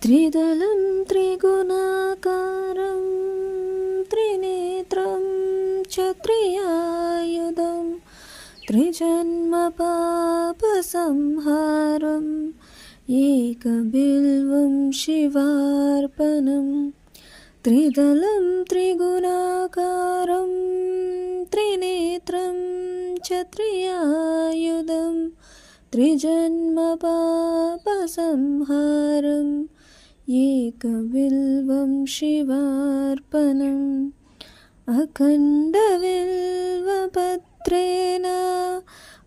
त्रिदलं त्रिगुणाकारं त्रिनेत्रं च त्रियायुधं त्रिजन्मपापसंहारम् एकबिल्वं शिवार्पणम्। त्रिदलं त्रिगुणाकारं त्रिनेत्रं च त्रियायुधं त्रिजन्मपापसंहारम् एकबिल्वं शिवार्पणम्। अखण्डबिल्वपत्रेण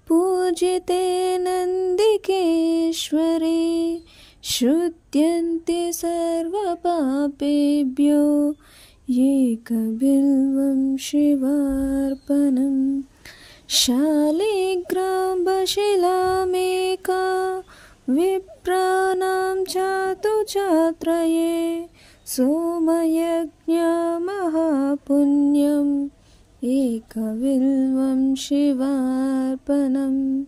पूजिते नन्दिकेश्वरे शुध्यन्ति सर्वपापेभ्यो एकबिल्वं शिवार्पणम्। शालिग्रामशिलामेका विप्राणां चातुचात्रये सोमयज्ञमहापुण्यम् एकबिल्वं शिवार्पणम्।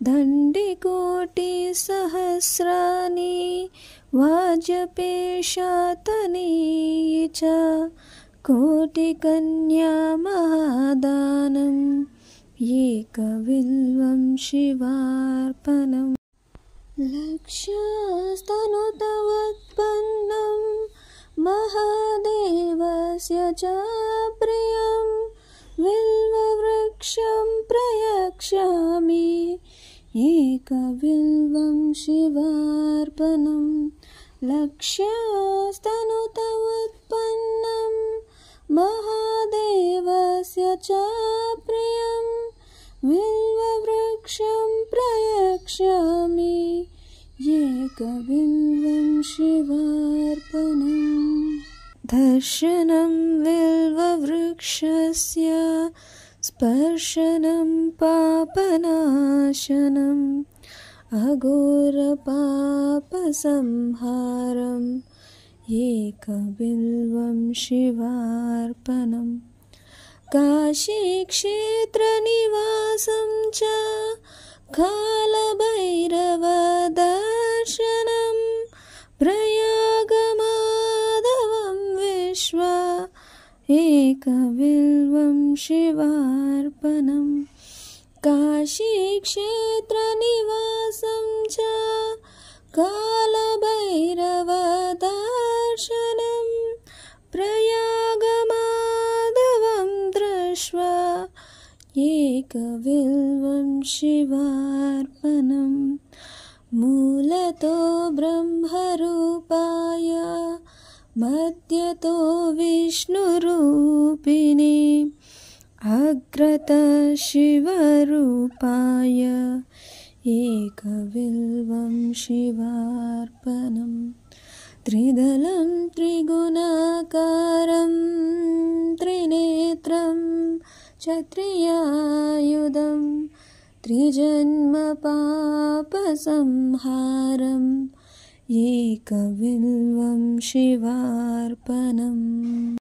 दण्डिकोटिसहस्राणि वाजपेयशतानि च कोटिकन्यामहादानम् एकबिल्वं शिवार्पणम्। लक्ष्यस्तनुतवत्पन्नं महादेवस्य च प्रियं बिल्ववृक्षं प्रयच्छामि एकबिल्वं शिवार्पणम्। लक्ष्यस्तनुतवत्पन्नं महादेवस्य च प्रियं बिल्ववृक्षं प्रयच्छामि एकबिल्वं शिवार्पणम्। दर्शनं बिल्ववृक्षस्य स्पर्शनं पापनाशनम् अघोरपापसंहारम् एकबिल्वं शिवार्पणम्। काशीक्षेत्रनिवासं च कालभैरवदर्शनं प्रयागमाधवं विश्वा एकबिल्वं शिवार्पणम्। काशीक्षेत्रनिवासं च कालभैरवदर्शनं प्रयागमाधवं दृष्ट्वा एकबिल्वं शिवार्पणम्। मूलतो ब्रह्मरूपाय मध्यतो विष्णुरूपिणे अग्रतः शिवरूपाय एकबिल्वं शिवार्पणम्। त्रिदलं त्रिगुणाकारं त्रिनेत्रं च त्रियायुधं त्रिजन्मपापसंहारम् एकबिल्वं शिवार्पणम्।